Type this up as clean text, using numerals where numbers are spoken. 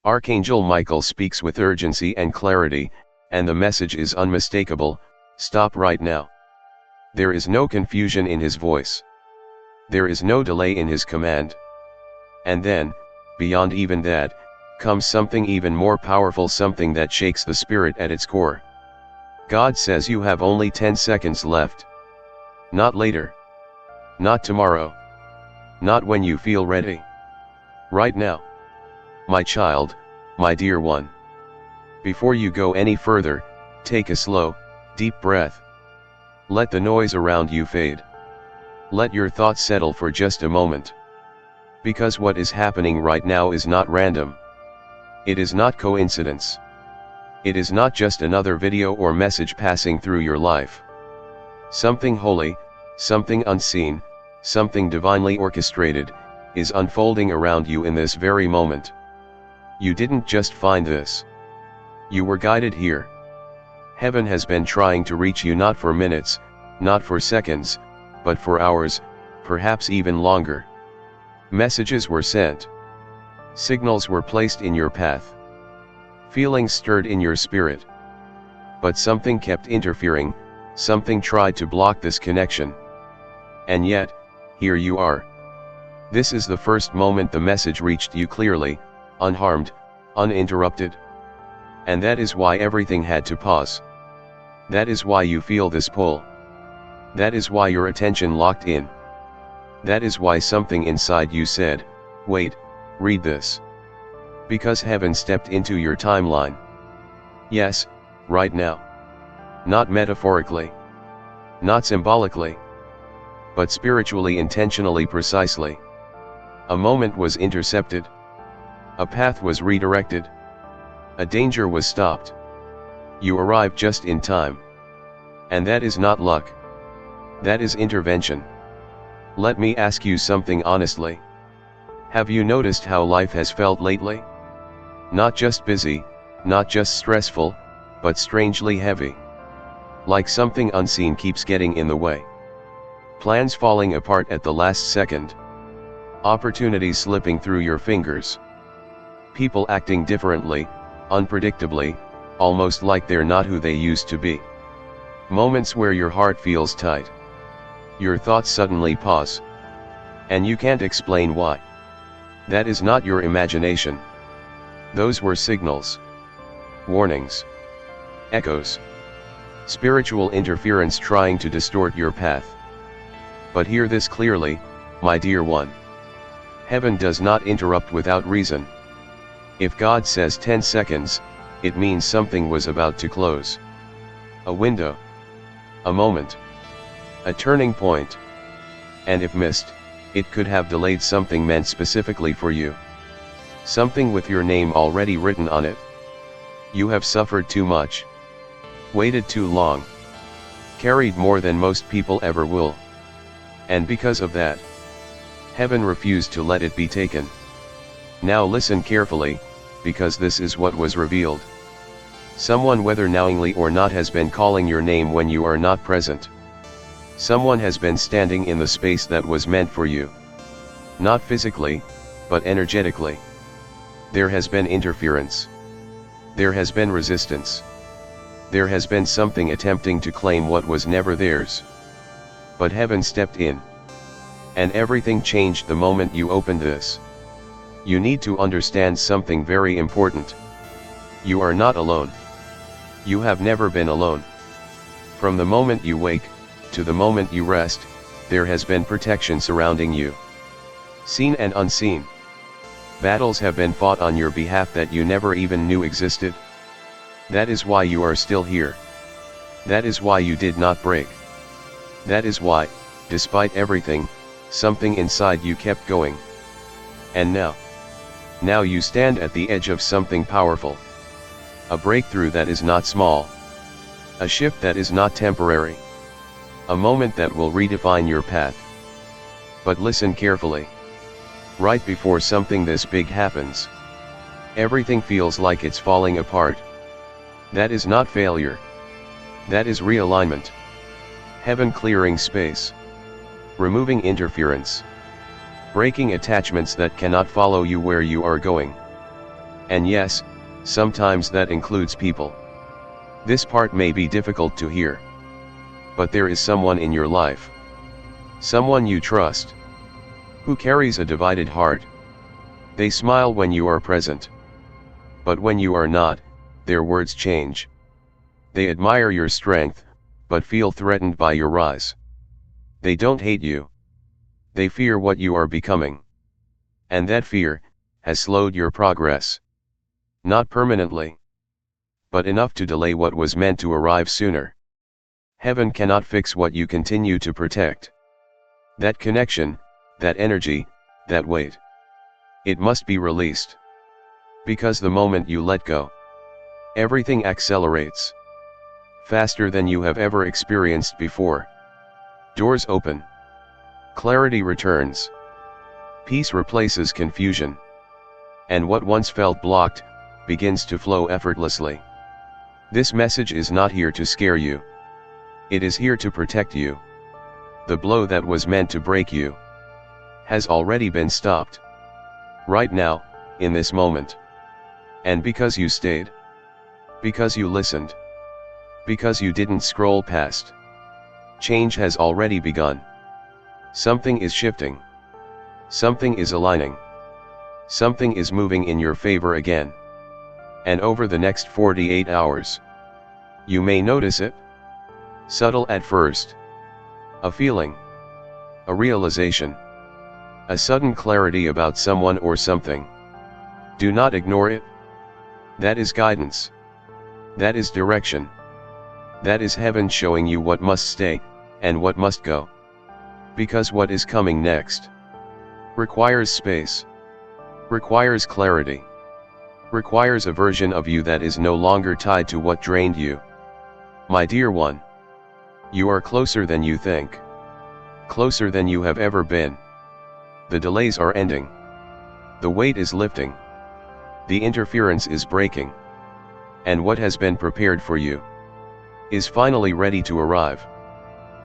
Archangel Michael speaks with urgency and clarity, and the message is unmistakable: stop right now. There is no confusion in his voice. There is no delay in his command. And then, beyond even that, comes something even more powerful, something that shakes the spirit at its core. God says you have only 10 seconds left. Not later. Not tomorrow. Not when you feel ready. Right now. My child, my dear one. Before you go any further, take a slow, deep breath. Let the noise around you fade. Let your thoughts settle for just a moment. Because what is happening right now is not random. It is not coincidence. It is not just another video or message passing through your life. Something holy, something unseen, something divinely orchestrated, is unfolding around you in this very moment. You didn't just find this. You were guided here. Heaven has been trying to reach you, not for minutes, not for seconds, but for hours, perhaps even longer. Messages were sent. Signals were placed in your path. Feelings stirred in your spirit. But something kept interfering, something tried to block this connection. And yet, here you are. This is the first moment the message reached you clearly, unharmed, uninterrupted. And that is why everything had to pause. That is why you feel this pull. That is why your attention locked in. That is why something inside you said, wait, read this. Because heaven stepped into your timeline. Yes, right now. Not metaphorically. Not symbolically. But spiritually, intentionally, precisely. A moment was intercepted. A path was redirected. A danger was stopped. You arrived just in time. And that is not luck. That is intervention. Let me ask you something honestly. Have you noticed how life has felt lately? Not just busy, not just stressful, but strangely heavy. Like something unseen keeps getting in the way. Plans falling apart at the last second. Opportunities slipping through your fingers. People acting differently, unpredictably, almost like they're not who they used to be. Moments where your heart feels tight. Your thoughts suddenly pause. And you can't explain why. That is not your imagination. Those were signals. Warnings. Echoes. Spiritual interference trying to distort your path. But hear this clearly, my dear one. Heaven does not interrupt without reason. If God says 10 seconds, it means something was about to close. A window. A moment. A turning point. And if missed, it could have delayed something meant specifically for you. Something with your name already written on it. You have suffered too much. Waited too long. Carried more than most people ever will. And because of that, heaven refused to let it be taken. Now listen carefully, because this is what was revealed. Someone, whether knowingly or not, has been calling your name when you are not present. Someone has been standing in the space that was meant for you. Not physically, but energetically. There has been interference. There has been resistance. There has been something attempting to claim what was never theirs. But heaven stepped in. And everything changed the moment you opened this. You need to understand something very important. You are not alone. You have never been alone. From the moment you wake, to the moment you rest, there has been protection surrounding you. Seen and unseen. Battles have been fought on your behalf that you never even knew existed. That is why you are still here. That is why you did not break. That is why, despite everything, something inside you kept going. And now you stand at the edge of something powerful. A breakthrough that is not small. A shift that is not temporary. A moment that will redefine your path. But listen carefully. Right before something this big happens, everything feels like it's falling apart. That is not failure. That is realignment. Heaven clearing space. Removing interference. Breaking attachments that cannot follow you where you are going. And yes, sometimes that includes people. This part may be difficult to hear. But there is someone in your life. Someone you trust. Who carries a divided heart. They smile when you are present. But when you are not, their words change. They admire your strength, but feel threatened by your rise. They don't hate you. They fear what you are becoming. And that fear has slowed your progress. Not permanently, but enough to delay what was meant to arrive sooner. Heaven cannot fix what you continue to protect. That connection, that energy, that weight. It must be released. Because the moment you let go, everything accelerates. Faster than you have ever experienced before. Doors open. Clarity returns. Peace replaces confusion. And what once felt blocked, begins to flow effortlessly. This message is not here to scare you. It is here to protect you. The blow that was meant to break you has already been stopped. Right now, in this moment. And because you stayed. Because you listened. Because you didn't scroll past. Change has already begun. Something is shifting. Something is aligning. Something is moving in your favor again. And over the next 48 hours, you may notice it. Subtle at first. A feeling. A realization. A sudden clarity about someone or something. Do not ignore it. That is guidance. That is direction. That is heaven showing you what must stay, and what must go. Because what is coming next requires space. Requires clarity. Requires a version of you that is no longer tied to what drained you. My dear one. You are closer than you think. Closer than you have ever been. The delays are ending. The weight is lifting. The interference is breaking. And what has been prepared for you is finally ready to arrive.